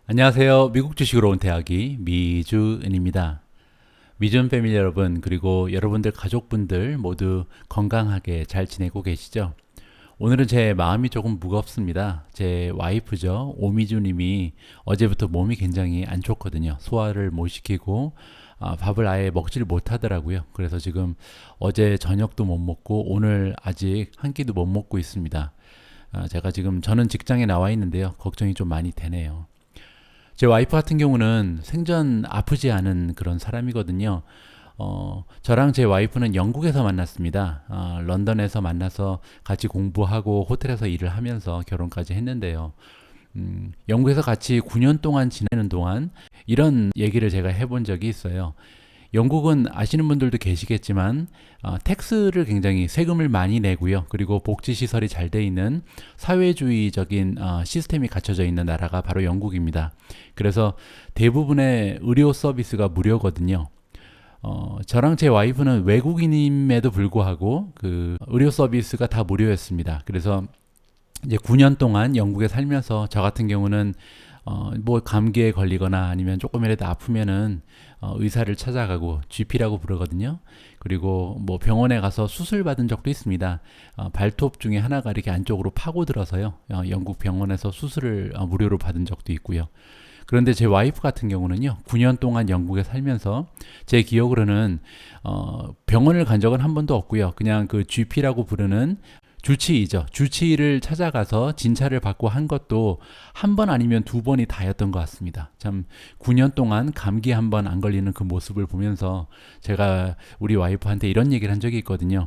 안녕하세요. 미국 주식으로 온 대학이 미주은입니다. 미주은 패밀리 여러분, 그리고 여러분들 가족분들 모두 건강하게 잘 지내고 계시죠? 오늘은 제 마음이 조금 무겁습니다. 제 와이프죠. 오미주님이 어제부터 몸이 굉장히 안 좋거든요. 소화를 못 시키고 밥을 아예 먹지를 못하더라고요. 그래서 지금 어제 저녁도 못 먹고 오늘 아직 한 끼도 못 먹고 있습니다. 제가 지금 저는 직장에 나와 있는데요. 걱정이 좀 많이 되네요. 제 와이프 같은 경우는 생전 아프지 않은 그런 사람이거든요. 저랑 제 와이프는 영국에서 만났습니다. 런던에서 만나서 같이 공부하고 호텔에서 일을 하면서 결혼까지 했는데요. 영국에서 같이 9년 동안 지내는 동안 이런 얘기를 제가 해본 적이 있어요. 영국은 아시는 분들도 계시겠지만 텍스를 굉장히 세금을 많이 내고요. 그리고 복지 시설이 잘 돼 있는 사회주의적인 시스템이 갖춰져 있는 나라가 바로 영국입니다. 그래서 대부분의 의료 서비스가 무료거든요. 저랑 제 와이프는 외국인임에도 불구하고 그 의료 서비스가 다 무료였습니다. 그래서 이제 9년 동안 영국에 살면서 저 같은 경우는 뭐 감기에 걸리거나 아니면 조금이라도 아프면은 의사를 찾아가고 GP라고 부르거든요. 그리고 뭐 병원에 가서 수술 받은 적도 있습니다. 발톱 중에 하나가 이렇게 안쪽으로 파고들어서요. 영국 병원에서 수술을 무료로 받은 적도 있고요. 그런데 제 와이프 같은 경우는요, 9년 동안 영국에 살면서 제 기억으로는 병원을 간 적은 한 번도 없고요. 그냥 그 GP라고 부르는 주치의죠. 주치의를 찾아가서 진찰을 받고 한 것도 한 번 아니면 두 번이 다였던 것 같습니다. 참 9년 동안 감기 한 번 안 걸리는 그 모습을 보면서 제가 우리 와이프한테 이런 얘기를 한 적이 있거든요.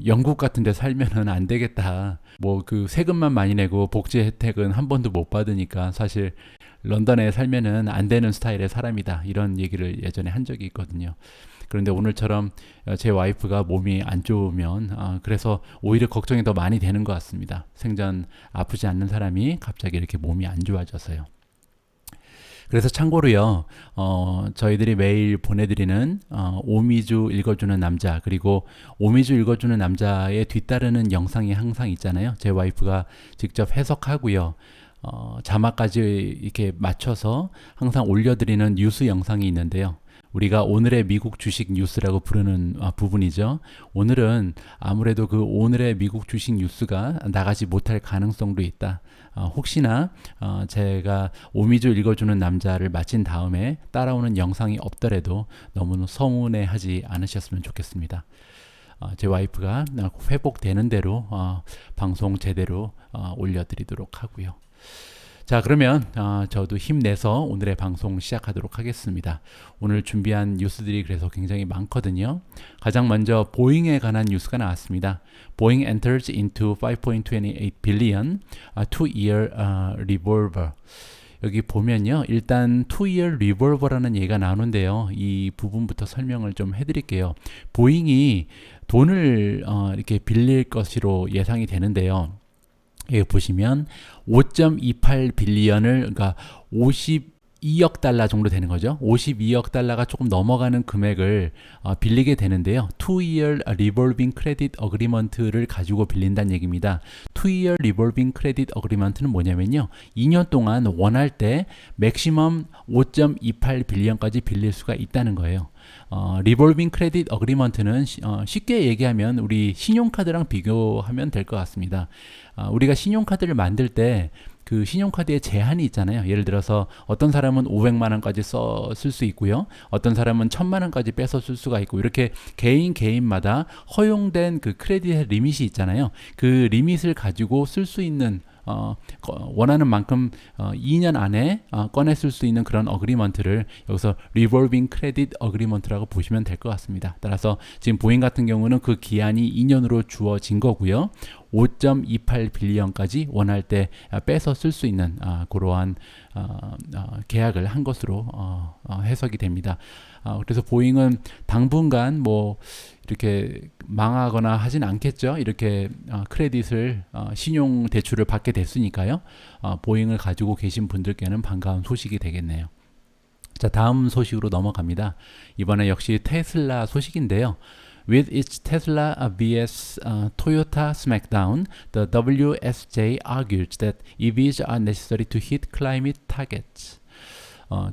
영국 같은 데 살면은 안 되겠다. 뭐 그 세금만 많이 내고 복지 혜택은 한 번도 못 받으니까 사실 런던에 살면은 안 되는 스타일의 사람이다. 이런 얘기를 예전에 한 적이 있거든요. 그런데 오늘처럼 제 와이프가 몸이 안 좋으면 그래서 오히려 걱정이 더 많이 되는 것 같습니다. 생전 아프지 않는 사람이 갑자기 이렇게 몸이 안 좋아져서요. 그래서 참고로요, 저희들이 매일 보내드리는 오미주 읽어주는 남자, 그리고 오미주 읽어주는 남자에 뒤따르는 영상이 항상 있잖아요. 제 와이프가 직접 해석하고요. 자막까지 이렇게 맞춰서 항상 올려드리는 뉴스 영상이 있는데요. 우리가 오늘의 미국 주식 뉴스라고 부르는 부분이죠. 오늘은 아무래도 그 오늘의 미국 주식 뉴스가 나가지 못할 가능성도 있다. 혹시나 제가 오미주 읽어주는 남자를 마친 다음에 따라오는 영상이 없더라도 너무 서운해하지 않으셨으면 좋겠습니다. 제 와이프가 회복되는 대로 방송 제대로 올려드리도록 하고요. 자, 그러면 저도 힘내서 오늘의 방송 시작하도록 하겠습니다. 오늘 준비한 뉴스들이 그래서 굉장히 많거든요. 가장 먼저 보잉에 관한 뉴스가 나왔습니다. Boeing enters into 5.28 billion two-year revolver. 여기 보면요, 일단 two-year revolver라는 얘기가 나오는데요. 이 부분부터 설명을 좀 해드릴게요. 보잉이 돈을 이렇게 빌릴 것으로 예상이 되는데요. 여기 보시면 5.28 빌리언을 그러니까 52억 달러 정도 되는 거죠. 52억 달러가 조금 넘어가는 금액을 빌리게 되는데요. Two-year revolving credit agreement를 가지고 빌린다는 얘기입니다. Two-year revolving credit agreement는 뭐냐면요. 2년 동안 원할 때 맥시멈 5.28 빌리언까지 빌릴 수가 있다는 거예요. 리볼빙 크레딧 어그리먼트는 쉽게 얘기하면 우리 신용카드랑 비교하면 될 것 같습니다. 우리가 신용카드를 만들 때 그 신용카드에 제한이 있잖아요. 예를 들어서 어떤 사람은 500만 원까지 쓸 수 있고요. 어떤 사람은 1000만 원까지 빼서 쓸 수가 있고 이렇게 개인마다 허용된 그 크레딧의 리밋이 있잖아요. 그 리밋을 가지고 쓸 수 있는 원하는 만큼 2년 안에 꺼내 쓸 수 있는 그런 어그리먼트를 여기서 리볼빙 크레딧 어그리먼트라고 보시면 될 것 같습니다. 따라서 지금 보잉 같은 경우는 그 기한이 2년으로 주어진 거고요. 5.28 빌리언까지 원할 때 빼서 쓸 수 있는 그러한 계약을 한 것으로 해석이 됩니다. 그래서 보잉은 당분간 뭐 이렇게 망하거나 하진 않겠죠. 이렇게 크레딧을 신용 대출을 받게 됐으니까요. 보잉을 가지고 계신 분들께는 반가운 소식이 되겠네요. 자, 다음 소식으로 넘어갑니다. 이번에 역시 테슬라 소식인데요. With its Tesla vs Toyota smackdown, the WSJ argued that EVs are necessary to hit climate targets.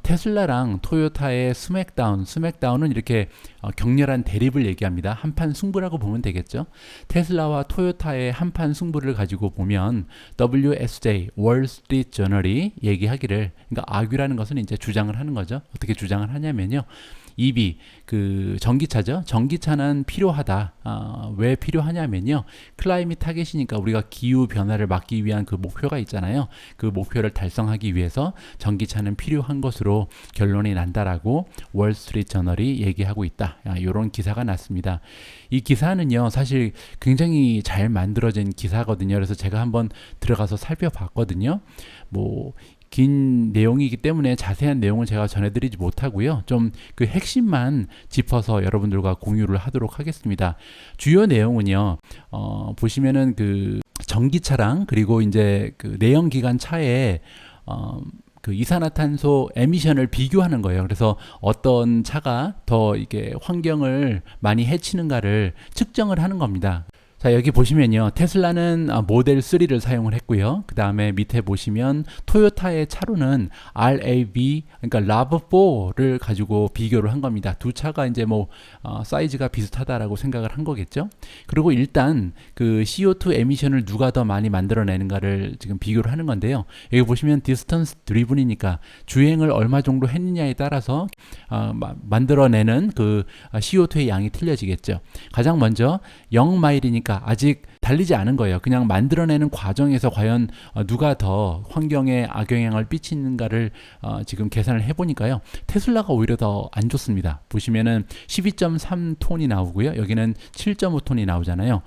테슬라랑 토요타의 스맥다운은 이렇게 격렬한 대립을 얘기합니다. 한판 승부라고 보면 되겠죠. 테슬라와 토요타의 한판 승부를 가지고 보면 WSJ, 월스트리트 저널이 얘기하기를, 그러니까 argu라는 것은 이제 주장을 하는 거죠. 어떻게 주장을 하냐면요. EV, 그 전기차죠. 전기차는 필요하다. 왜 필요하냐면요. 클라이밋 타겟이니까 우리가 기후 변화를 막기 위한 그 목표가 있잖아요. 그 목표를 달성하기 위해서 전기차는 필요한 것으로 결론이 난다라고 월스트리트 저널이 얘기하고 있다. 이런 기사가 났습니다. 이 기사는요, 사실 굉장히 잘 만들어진 기사거든요. 그래서 제가 한번 들어가서 살펴봤거든요. 긴 내용이기 때문에 자세한 내용을 제가 전해드리지 못하고요. 좀 그 핵심만 짚어서 여러분들과 공유를 하도록 하겠습니다. 주요 내용은요, 보시면은 그 전기차랑 그리고 이제 그 내연기관 차에 그 이산화탄소 에미션을 비교하는 거예요. 그래서 어떤 차가 더 이게 환경을 많이 해치는가를 측정을 하는 겁니다. 자, 여기 보시면요. 테슬라는 모델 3를 사용을 했고요. 그 다음에 밑에 보시면 토요타의 차로는 RAV, 그러니까 RAV4를 가지고 비교를 한 겁니다. 두 차가 이제 사이즈가 비슷하다라고 생각을 한 거겠죠. 그리고 일단 그 CO2 에미션을 누가 더 많이 만들어내는가를 지금 비교를 하는 건데요. 여기 보시면 디스턴스 드리븐이니까 주행을 얼마 정도 했느냐에 따라서 만들어내는 그 CO2의 양이 틀려지겠죠. 가장 먼저 0마일이니까 아직 달리지 않은 거예요. 그냥 만들어내는 과정에서 과연 누가 더 환경에 악영향을 끼치는가를 지금 계산을 해보니까요. 테슬라가 오히려 더 안 좋습니다. 보시면은 12.3톤이 나오고요. 여기는 7.5톤이 나오잖아요.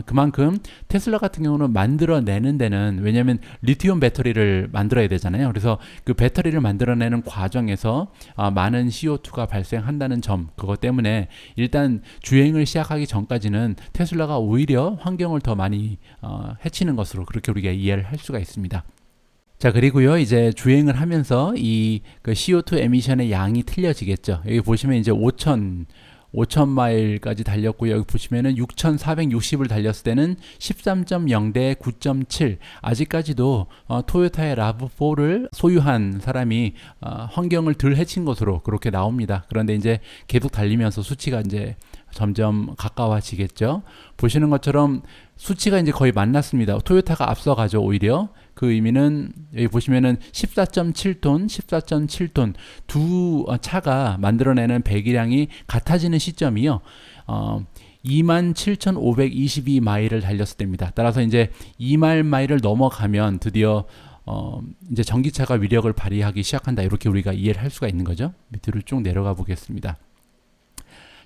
그만큼 테슬라 같은 경우는 만들어내는 데는, 왜냐하면 리튬 배터리를 만들어야 되잖아요. 그래서 그 배터리를 만들어내는 과정에서 많은 CO2가 발생한다는 점, 그것 때문에 일단 주행을 시작하기 전까지는 테슬라가 오히려 환경을 더 많이 해치는 것으로 그렇게 우리가 이해를 할 수가 있습니다. 자, 그리고요, 이제 주행을 하면서 이 그 CO2 에미션의 양이 틀려지겠죠. 여기 보시면 이제 5,000마일까지 달렸고요. 여기 보시면은 6,460을 달렸을 때는 13.0 대 9.7. 아직까지도 토요타의 RAV4를 소유한 사람이 환경을 덜 해친 것으로 그렇게 나옵니다. 그런데 이제 계속 달리면서 수치가 이제 점점 가까워지겠죠. 보시는 것처럼 수치가 이제 거의 만났습니다. 토요타가 앞서가죠, 오히려. 그 의미는 여기 보시면은 14.7톤 두 차가 만들어내는 배기량이 같아지는 시점이요. 27,522마일을 달렸을 때입니다. 따라서 이제 2만 마일을 넘어가면 드디어 이제 전기차가 위력을 발휘하기 시작한다. 이렇게 우리가 이해를 할 수가 있는 거죠. 밑으로 쭉 내려가 보겠습니다.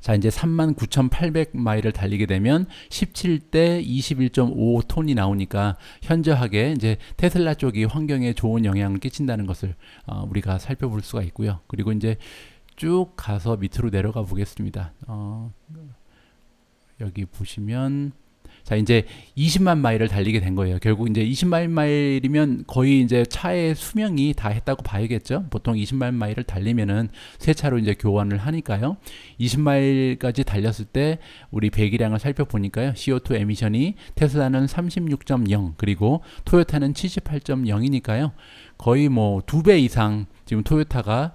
자, 이제 39,800마일을 달리게 되면 17대 21.5톤이 나오니까 현저하게 이제 테슬라 쪽이 환경에 좋은 영향을 끼친다는 것을 우리가 살펴볼 수가 있고요. 그리고 이제 쭉 가서 밑으로 내려가 보겠습니다. 여기 보시면 자, 이제 20만 마일을 달리게 된 거예요. 결국 이제 20만 마일이면 거의 이제 차의 수명이 다 했다고 봐야겠죠. 보통 20만 마일을 달리면은 새 차로 이제 교환을 하니까요. 20마일까지 달렸을 때 우리 배기량을 살펴보니까요. CO2 에미션이 테슬라는 36.0 그리고 토요타는 78.0이니까요. 거의 2배 이상 지금 토요타가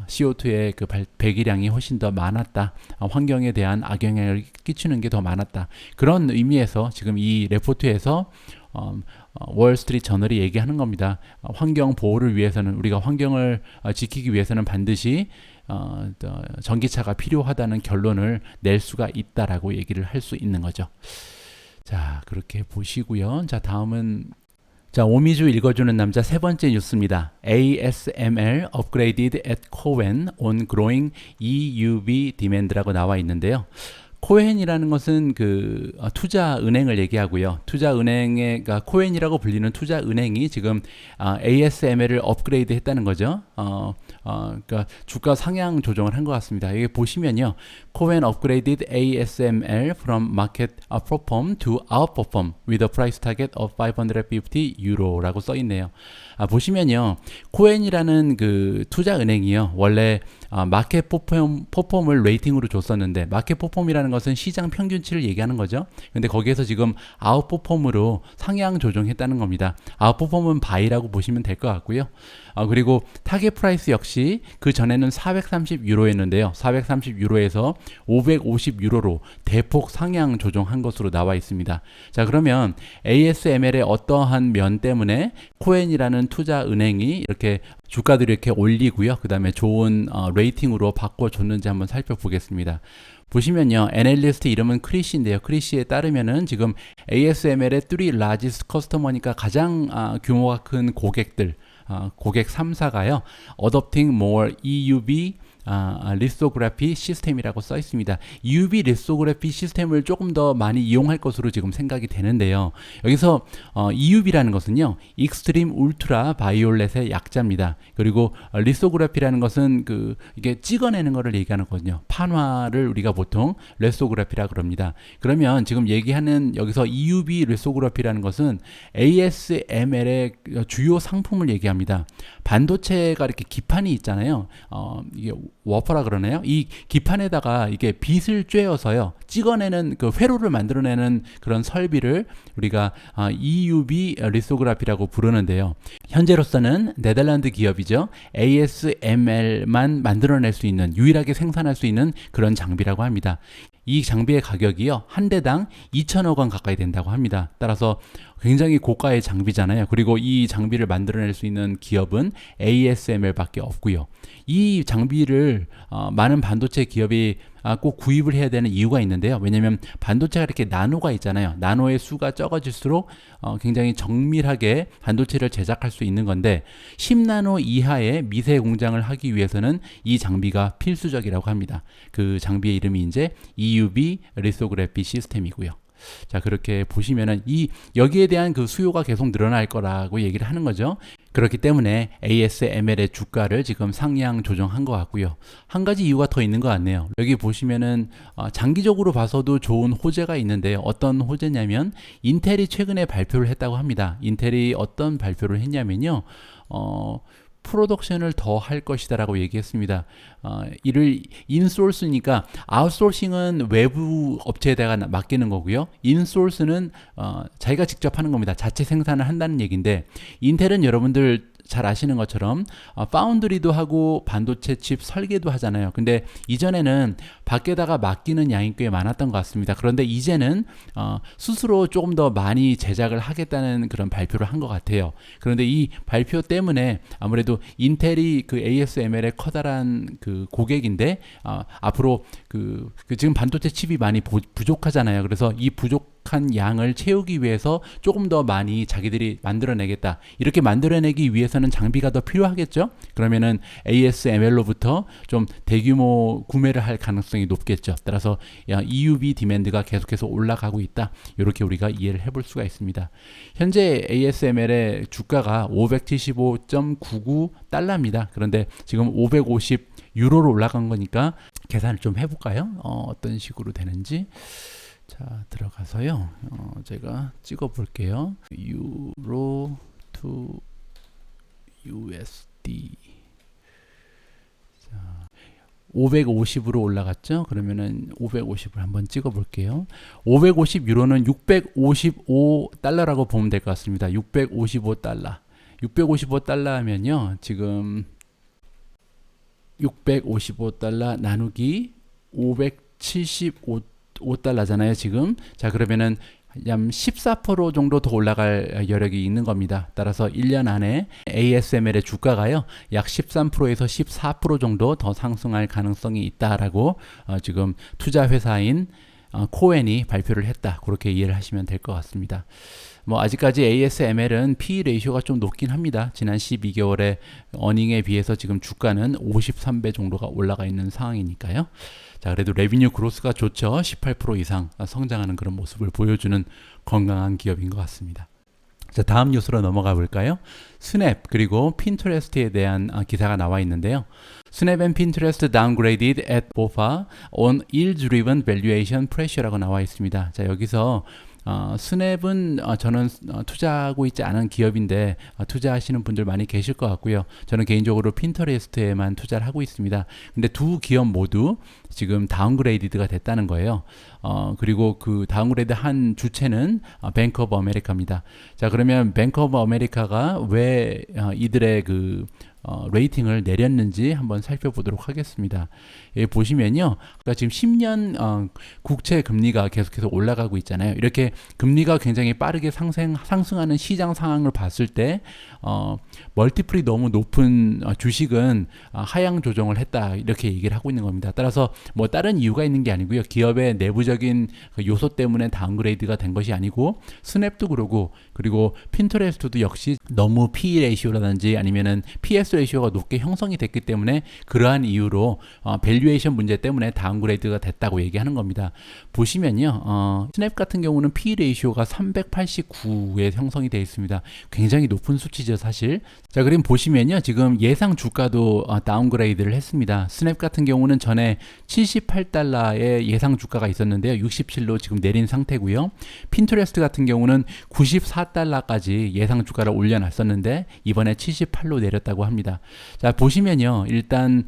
CO2의 그 배기량이 훨씬 더 많았다. 환경에 대한 악영향을 끼치는 게 더 많았다. 그런 의미에서 지금 이 레포트에서 월스트리트 저널이 얘기하는 겁니다. 환경 보호를 위해서는, 우리가 환경을 지키기 위해서는 반드시 전기차가 필요하다는 결론을 낼 수가 있다라고 얘기를 할 수 있는 거죠. 자, 그렇게 보시고요. 자, 다음은 오미주 읽어주는 남자 세 번째 뉴스입니다. ASML upgraded at Cowen on growing EUV demand라고 나와 있는데요. 코헨이라는 것은 그 투자은행을 얘기하고요. 투자은행의, 그러니까 코헨이라고 불리는 투자은행이 지금 ASML을 업그레이드 했다는 거죠. 그러니까 주가 상향 조정을 한 것 같습니다. 여기 보시면요. 코헨 upgraded ASML from market perform to outperform with a price target of 550 euro라고 써 있네요. 보시면요. 코헨이라는 그 투자은행이요. 원래 마켓 퍼폼을 레이팅으로 줬었는데, 마켓 퍼폼이라는 것은 시장 평균치를 얘기하는 거죠. 근데 거기에서 지금 아웃퍼폼으로 상향 조정했다는 겁니다. 아웃퍼폼은 바이라고 보시면 될 것 같고요. 그리고 타겟 프라이스 역시 그 전에는 430유로였는데요. 430유로에서 550유로로 대폭 상향 조정한 것으로 나와 있습니다. 자, 그러면 ASML의 어떠한 면 때문에 코엔이라는 투자 은행이 이렇게 주가들이 이렇게 올리고요. 그 다음에 좋은 레이팅으로 바꿔줬는지 한번 살펴보겠습니다. 보시면요, 애널리스트 이름은 크리시인데요. 크리시에 따르면은 지금 ASML의 3 largest customer니까 가장 규모가 큰 고객들, 고객 3사가요, adopting more EUV 리소그래피 시스템이라고 써 있습니다. EUV 리소그래피 시스템을 조금 더 많이 이용할 것으로 지금 생각이 되는데요. 여기서 EUV라는 것은요, 익스트림 울트라 바이올렛의 약자입니다. 그리고 리소그래피라는 것은 이게 찍어내는 것을 얘기하는 거거든요. 판화를 우리가 보통 리소그래피라 그럽니다. 그러면 지금 얘기하는 여기서 EUV 리소그래피라는 것은 ASML의 주요 상품을 얘기합니다. 반도체가 이렇게 기판이 있잖아요. 이게 워퍼라 그러네요. 이 기판에다가 이게 빛을 쬐어서요, 찍어내는 그 회로를 만들어내는 그런 설비를 우리가 EUV 리소그래피라고 부르는데요. 현재로서는 네덜란드 기업이죠. ASML만 만들어낼 수 있는, 유일하게 생산할 수 있는 그런 장비라고 합니다. 이 장비의 가격이요, 한 대당 2천억 원 가까이 된다고 합니다. 따라서 굉장히 고가의 장비잖아요. 그리고 이 장비를 만들어낼 수 있는 기업은 ASML밖에 없고요. 이 장비를 많은 반도체 기업이 꼭 구입을 해야 되는 이유가 있는데요. 왜냐하면 반도체가 이렇게 나노가 있잖아요. 나노의 수가 적어질수록 굉장히 정밀하게 반도체를 제작할 수 있는 건데, 10나노 이하의 미세 공장을 하기 위해서는 이 장비가 필수적이라고 합니다. 그 장비의 이름이 이제 EUV 리소그래피 시스템이고요. 자, 그렇게 보시면은 여기에 대한 그 수요가 계속 늘어날 거라고 얘기를 하는 거죠. 그렇기 때문에 ASML의 주가를 지금 상향 조정한 것 같고요. 한 가지 이유가 더 있는 것 같네요. 여기 보시면은 장기적으로 봐서도 좋은 호재가 있는데요. 어떤 호재냐면 인텔이 최근에 발표를 했다고 합니다. 인텔이 어떤 발표를 했냐면요, 프로덕션을 더 할 것이다 라고 얘기했습니다. 이를 인소스니까, 아웃소싱은 외부 업체에다가 맡기는 거고요. 인소스는 자기가 직접 하는 겁니다. 자체 생산을 한다는 얘기인데, 인텔은 여러분들 잘 아시는 것처럼 파운드리도 하고 반도체 칩 설계도 하잖아요. 근데 이전에는 밖에다가 맡기는 양이 꽤 많았던 것 같습니다. 그런데 이제는 스스로 조금 더 많이 제작을 하겠다는 그런 발표를 한 것 같아요. 그런데 이 발표 때문에 아무래도 인텔이 그 ASML의 커다란 그 고객인데, 앞으로 지금 반도체 칩이 많이 부족하잖아요. 그래서 이 부족한 양을 채우기 위해서 조금 더 많이 자기들이 만들어내겠다. 이렇게 만들어내기 위해서는 장비가 더 필요하겠죠. 그러면은 ASML로부터 좀 대규모 구매를 할 가능성이 높겠죠. 따라서 EUV 디맨드가 계속해서 올라가고 있다. 이렇게 우리가 이해를 해볼 수가 있습니다. 현재 ASML의 주가가 575.99달러입니다. 그런데 지금 550유로로 올라간 거니까 계산을 좀 해볼까요? 어떤 식으로 되는지. 자, 들어가서요, 제가 찍어 볼게요. 유로 to USD. 자, 550으로 올라갔죠? 그러면은 550을 한번 찍어 볼게요. 550유로는 655달러라고 보면 될 것 같습니다. 655달러. 655달러 하면요, 지금 655달러 나누기 575달러잖아요, 지금. 자, 그러면은 약 14% 정도 더 올라갈 여력이 있는 겁니다. 따라서 1년 안에 ASML의 주가가요, 약 13%에서 14% 정도 더 상승할 가능성이 있다라고 지금 투자 회사인 코엔이 발표를 했다. 그렇게 이해를 하시면 될 것 같습니다. 아직까지 ASML은 PE 레이쇼가 좀 높긴 합니다. 지난 12개월의 어닝에 비해서 지금 주가는 53배 정도가 올라가 있는 상황이니까요. 자, 그래도 레비뉴 그로스가 좋죠. 18% 이상 성장하는 그런 모습을 보여주는 건강한 기업인 것 같습니다. 자, 다음 뉴스로 넘어가 볼까요? 스냅 그리고 핀터레스트에 대한 기사가 나와 있는데요. Snap and Pinterest downgraded at BofA on yield-driven valuation pressure라고 나와 있습니다. 자, 여기서 스냅은 저는 투자하고 있지 않은 기업인데 투자하시는 분들 많이 계실 것 같고요. 저는 개인적으로 핀터레스트에만 투자를 하고 있습니다. 근데 두 기업 모두 지금 다운그레이드가 됐다는 거예요. 그리고 그 다운그레이드 한 주체는 뱅크 오브 아메리카입니다. 자, 그러면 뱅크 오브 아메리카가 왜 이들의 그 레이팅을 내렸는지 한번 살펴보도록 하겠습니다. 여기 보시면요. 그러니까 지금 10년 국채 금리가 계속해서 올라가고 있잖아요. 이렇게 금리가 굉장히 빠르게 상승하는 시장 상황을 봤을 때 멀티플이 너무 높은 주식은 하향 조정을 했다. 이렇게 얘기를 하고 있는 겁니다. 따라서 뭐 다른 이유가 있는 게 아니고요. 기업의 내부적인 요소 때문에 다운그레이드가 된 것이 아니고 스냅도 그러고 그리고 핀터레스트도 역시 너무 PE 레이시오라든지 아니면은 PS 레이시오가 높게 형성이 됐기 때문에 그러한 이유로 밸류에이션 문제 때문에 다운그레이드가 됐다고 얘기하는 겁니다. 보시면요. 스냅 같은 경우는 PE 레이시오가 389에 형성이 되어 있습니다. 굉장히 높은 수치죠, 사실. 자, 그럼 보시면요. 지금 예상 주가도 다운그레이드를 했습니다. 스냅 같은 경우는 전에 78달러의 예상 주가가 있었는데요. 67로 지금 내린 상태고요. 핀터레스트 같은 경우는 94달러까지 예상 주가를 올려놨었는데 이번에 78로 내렸다고 합니다. 자, 보시면요. 일단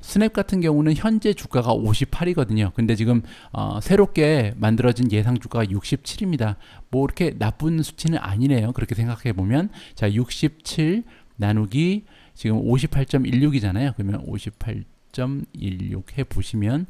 스냅 같은 경우는 현재 주가가 58이거든요. 근데 지금 새롭게 만들어진 예상 주가가 67입니다. 뭐 이렇게 나쁜 수치는 아니네요. 그렇게 생각해 보면 자, 67 나누기 지금 58.16이잖아요. 그러면 58.16 해 보시면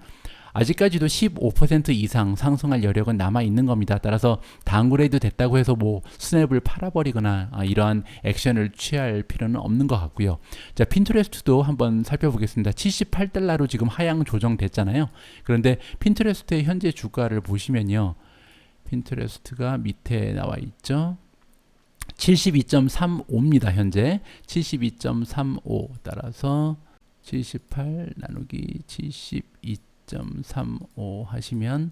아직까지도 15% 이상 상승할 여력은 남아 있는 겁니다. 따라서 다운그레이드 됐다고 해서 뭐 스냅을 팔아버리거나 이러한 액션을 취할 필요는 없는 것 같고요. 자, 핀터레스트도 한번 살펴보겠습니다. 78달러로 지금 하향 조정됐잖아요. 그런데 핀터레스트의 현재 주가를 보시면요. 핀터레스트가 밑에 나와 있죠. 72.35입니다. 현재 72.35 따라서 78 나누기 72.35 하시면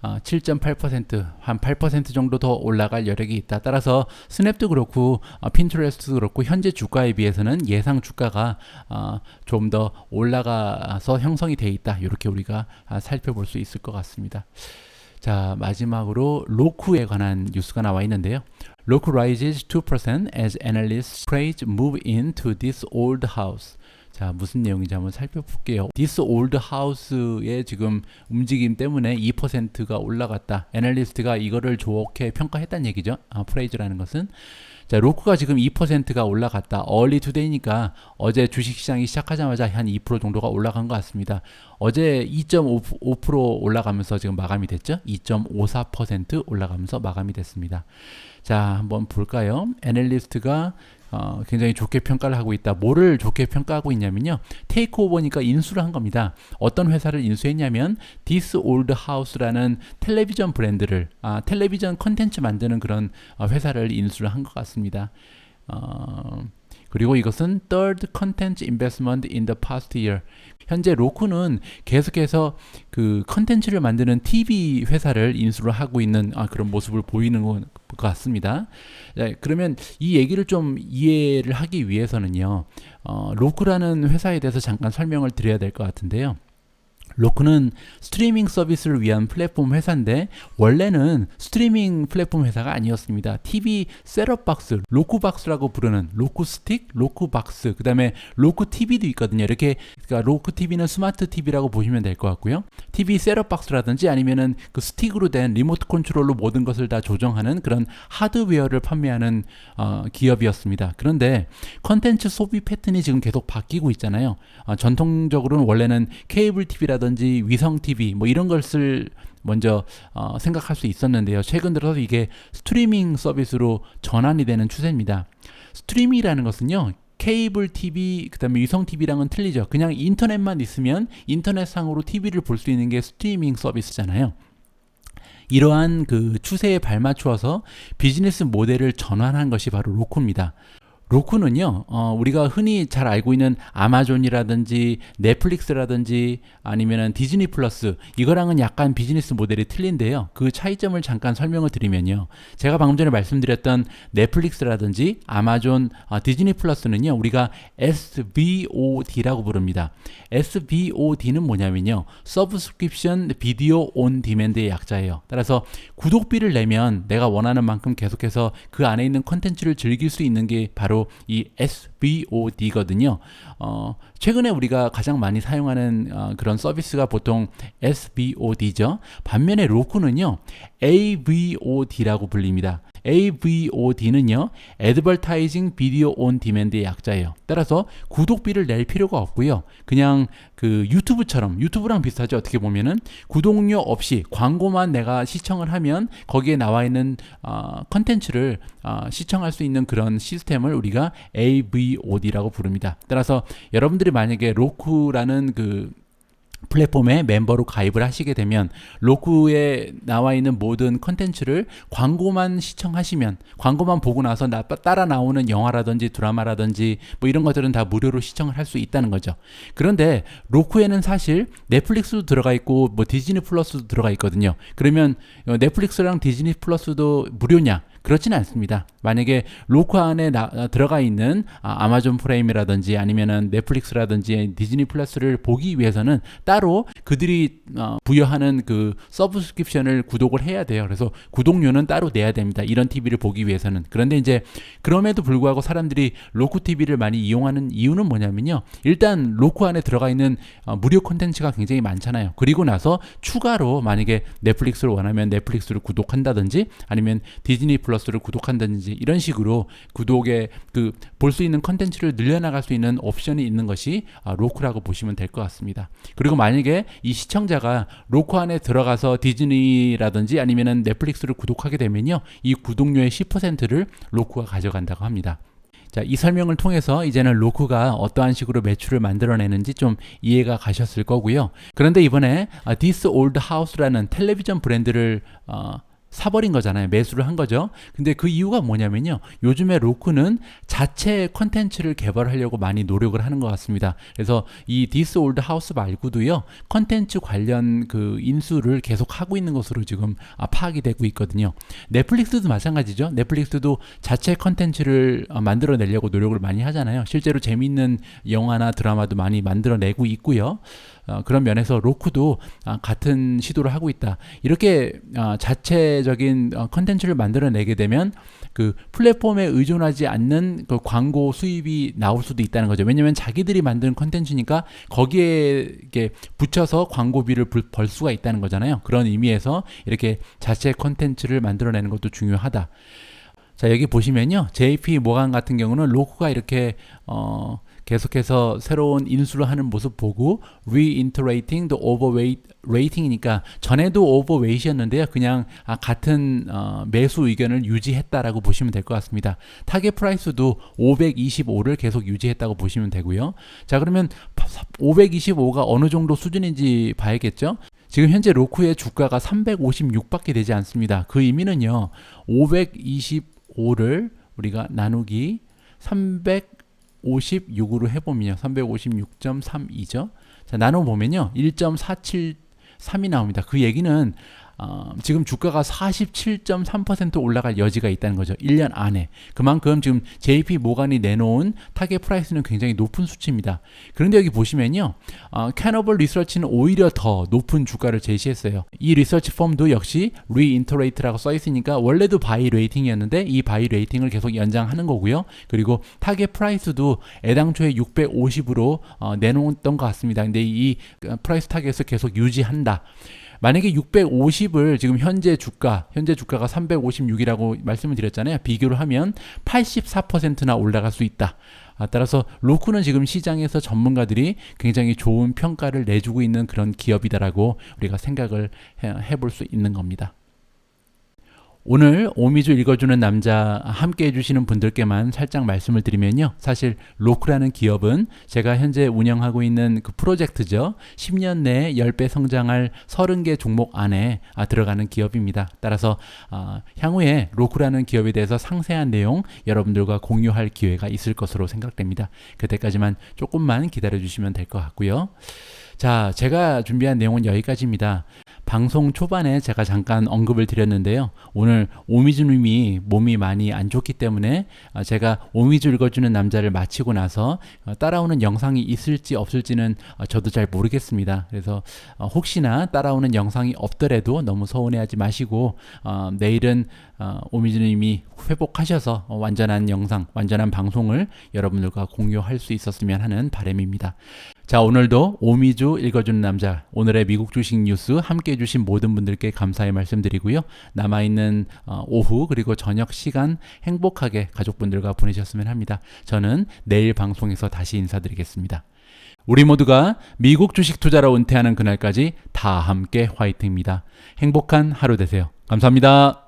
7.8% 한 8% 정도 더 올라갈 여력이 있다. 따라서 스냅도 그렇고 핀터레스트도 그렇고 현재 주가에 비해서는 예상 주가가 좀 더 올라가서 형성이 돼 있다. 이렇게 우리가 살펴볼 수 있을 것 같습니다. 자, 마지막으로 로쿠에 관한 뉴스가 나와 있는데요. Roku rises 2% as analysts praise move into this old house. 자, 무슨 내용인지 한번 살펴볼게요. This old house의 지금 움직임 때문에 2%가 올라갔다. 애널리스트가 이거를 좋게 평가했다는 얘기죠. 프레이즈라는 것은. 자, 로쿠가 지금 2%가 올라갔다. early today니까 어제 주식시장이 시작하자마자 한 2% 정도가 올라간 것 같습니다. 어제 2.5% 올라가면서 지금 마감이 됐죠. 2.54% 올라가면서 마감이 됐습니다. 자, 한번 볼까요? 애널리스트가 굉장히 좋게 평가를 하고 있다. 뭐를 좋게 평가하고 있냐면요. 테이크오버니까 인수를 한 겁니다. 어떤 회사를 인수했냐면 This Old House라는 텔레비전 브랜드를 텔레비전 컨텐츠 만드는 그런 회사를 인수를 한 것 같습니다. 그리고 이것은 Third Content Investment in the past year. 현재 로쿠는 계속해서 그 컨텐츠를 만드는 TV 회사를 인수를 하고 있는 그런 모습을 보이는 것 같습니다. 네, 그러면 이 얘기를 좀 이해를 하기 위해서는요. 로쿠라는 회사에 대해서 잠깐 설명을 드려야 될 것 같은데요. 로쿠는 스트리밍 서비스를 위한 플랫폼 회사인데 원래는 스트리밍 플랫폼 회사가 아니었습니다. TV 셋업 박스, 로쿠 박스라고 부르는 로쿠 스틱, 로쿠 박스, 그 다음에 로쿠 TV도 있거든요. 이렇게 그러니까 로쿠 TV는 스마트 TV라고 보시면 될 것 같고요. TV 셋업 박스라든지 아니면은 그 스틱으로 된 리모트 컨트롤로 모든 것을 다 조정하는 그런 하드웨어를 판매하는 기업이었습니다. 그런데 컨텐츠 소비 패턴이 지금 계속 바뀌고 있잖아요. 전통적으로는 원래는 케이블 TV라든지 위성 TV 뭐 이런 것을 먼저 생각할 수 있었는데요. 최근 들어서 이게 스트리밍 서비스로 전환이 되는 추세입니다. 스트리밍이라는 것은요. 케이블 TV, 그 다음에 위성 TV랑은 틀리죠. 그냥 인터넷만 있으면 인터넷상으로 TV를 볼 수 있는 게 스트리밍 서비스잖아요. 이러한 그 추세에 발맞추어서 비즈니스 모델을 전환한 것이 바로 로쿠입니다. 로쿠는요, 우리가 흔히 잘 알고 있는 아마존이라든지 넷플릭스라든지 아니면은 디즈니 플러스, 이거랑은 약간 비즈니스 모델이 틀린데요. 그 차이점을 잠깐 설명을 드리면요. 제가 방금 전에 말씀드렸던 넷플릭스라든지 아마존, 디즈니 플러스는요, 우리가 SVOD라고 부릅니다. SVOD는 뭐냐면요, Subscription Video on Demand의 약자예요. 따라서 구독비를 내면 내가 원하는 만큼 계속해서 그 안에 있는 컨텐츠를 즐길 수 있는 게 바로 이 SVOD거든요. 최근에 우리가 가장 많이 사용하는 그런 서비스가 보통 SVOD죠. 반면에 로쿠는요, AVOD라고 불립니다. AVOD는요, Advertising Video on Demand의 약자예요. 따라서 구독비를 낼 필요가 없고요. 그냥 그 유튜브랑 비슷하죠. 어떻게 보면은 구독료 없이 광고만 내가 시청을 하면 거기에 나와 있는 컨텐츠를 시청할 수 있는 그런 시스템을 우리가 AVOD라고 부릅니다. 따라서 여러분들이 만약에 로쿠라는 그 플랫폼에 멤버로 가입을 하시게 되면 로쿠에 나와 있는 모든 컨텐츠를 광고만 시청하시면, 광고만 보고 나서 따라 나오는 영화라든지 드라마라든지 뭐 이런 것들은 다 무료로 시청을 할 수 있다는 거죠. 그런데 로쿠에는 사실 넷플릭스도 들어가 있고 뭐 디즈니 플러스도 들어가 있거든요. 그러면 넷플릭스랑 디즈니 플러스도 무료냐? 그렇지는 않습니다. 만약에 로쿠 안에 들어가 있는 아마존 프라임이라든지 아니면은 넷플릭스라든지 디즈니 플러스를 보기 위해서는 따로 그들이 부여하는 그 서브스크립션을 구독을 해야 돼요. 그래서 구독료는 따로 내야 됩니다. 이런 TV를 보기 위해서는. 그런데 이제 그럼에도 불구하고 사람들이 로쿠 TV를 많이 이용하는 이유는 뭐냐면요. 일단 로쿠 안에 들어가 있는 무료 콘텐츠가 굉장히 많잖아요. 그리고 나서 추가로 만약에 넷플릭스를 원하면 넷플릭스를 구독한다든지 아니면 디즈니 플러스를 구독한다든지 이런 식으로 구독에 그 볼 수 있는 컨텐츠를 늘려나갈 수 있는 옵션이 있는 것이 로쿠라고 보시면 될 것 같습니다. 그리고 만약에 이 시청자가 로쿠 안에 들어가서 디즈니라든지 아니면은 넷플릭스를 구독하게 되면요, 이 구독료의 10%를 로쿠가 가져간다고 합니다. 자, 이 설명을 통해서 이제는 로쿠가 어떠한 식으로 매출을 만들어내는지 좀 이해가 가셨을 거고요. 그런데 이번에 This Old House라는 텔레비전 브랜드를 사버린 거잖아요. 매수를 한 거죠. 근데 그 이유가 뭐냐면요, 요즘에 로쿠는 자체 컨텐츠를 개발하려고 많이 노력을 하는 것 같습니다. 그래서 이 This Old House 말고도요, 컨텐츠 관련 그 인수를 계속 하고 있는 것으로 지금 파악이 되고 있거든요. 넷플릭스도 마찬가지죠. 넷플릭스도 자체 컨텐츠를 만들어내려고 노력을 많이 하잖아요. 실제로 재미있는 영화나 드라마도 많이 만들어내고 있고요. 그런 면에서 로쿠도 같은 시도를 하고 있다. 이렇게 자체적인 컨텐츠를 만들어내게 되면 그 플랫폼에 의존하지 않는 그 광고 수입이 나올 수도 있다는 거죠. 왜냐하면 자기들이 만든 컨텐츠니까 거기에 이렇게 붙여서 광고비를 벌 수가 있다는 거잖아요. 그런 의미에서 이렇게 자체 컨텐츠를 만들어내는 것도 중요하다. 자, 여기 보시면요, JP 모간 같은 경우는 로쿠가 이렇게 계속해서 새로운 인수를 하는 모습 보고 reiterating the overweight rating이니까 전에도 overweight이었는데요. 그냥 같은 매수 의견을 유지했다라고 보시면 될 것 같습니다. 타겟 프라이스도 525를 계속 유지했다고 보시면 되고요. 자, 그러면 525가 어느 정도 수준인지 봐야겠죠. 지금 현재 로쿠의 주가가 356밖에 되지 않습니다. 그 의미는요, 525를 우리가 나누기 356으로 해보면요, 356.32죠. 자, 나눠보면요, 1.473이 나옵니다. 그 얘기는 지금 주가가 47.3% 올라갈 여지가 있다는 거죠. 1년 안에. 그만큼 지금 JP 모간이 내놓은 타겟 프라이스는 굉장히 높은 수치입니다. 그런데 여기 보시면요, 캐너벌 리서치는 오히려 더 높은 주가를 제시했어요. 이 리서치 펌도 역시 reiterate라고 써 있으니까 원래도 바이 레이팅이었는데 이 바이 레이팅을 계속 연장하는 거고요. 그리고 타겟 프라이스도 애당초에 650으로 내놓았던 것 같습니다. 근데 이 프라이스 타겟을 계속 유지한다. 만약에 650을 지금 현재 주가가 356이라고 말씀을 드렸잖아요. 비교를 하면 84%나 올라갈 수 있다. 따라서 로쿠는 지금 시장에서 전문가들이 굉장히 좋은 평가를 내주고 있는 그런 기업이다라고 우리가 생각을 해볼 수 있는 겁니다. 오늘 오미주 읽어주는 남자 함께 해주시는 분들께만 살짝 말씀을 드리면요. 사실 로크라는 기업은 제가 현재 운영하고 있는 그 프로젝트죠. 10년 내에 10배 성장할 30개 종목 안에 들어가는 기업입니다. 따라서 향후에 로크라는 기업에 대해서 상세한 내용 여러분들과 공유할 기회가 있을 것으로 생각됩니다. 그때까지만 조금만 기다려 주시면 될 것 같고요. 자, 제가 준비한 내용은 여기까지입니다. 방송 초반에 제가 잠깐 언급을 드렸는데요. 오늘 오미주님이 몸이 많이 안 좋기 때문에 제가 오미주 읽어주는 남자를 마치고 나서 따라오는 영상이 있을지 없을지는 저도 잘 모르겠습니다. 그래서 혹시나 따라오는 영상이 없더라도 너무 서운해하지 마시고 내일은 오미주님이 회복하셔서 완전한 영상, 완전한 방송을 여러분들과 공유할 수 있었으면 하는 바람입니다. 자, 오늘도 오미주 읽어주는 남자, 오늘의 미국 주식 뉴스 함께 해주신 모든 분들께 감사의 말씀드리고요. 남아있는 오후 그리고 저녁 시간 행복하게 가족분들과 보내셨으면 합니다. 저는 내일 방송에서 다시 인사드리겠습니다. 우리 모두가 미국 주식 투자로 은퇴하는 그날까지 다 함께 화이팅입니다. 행복한 하루 되세요. 감사합니다.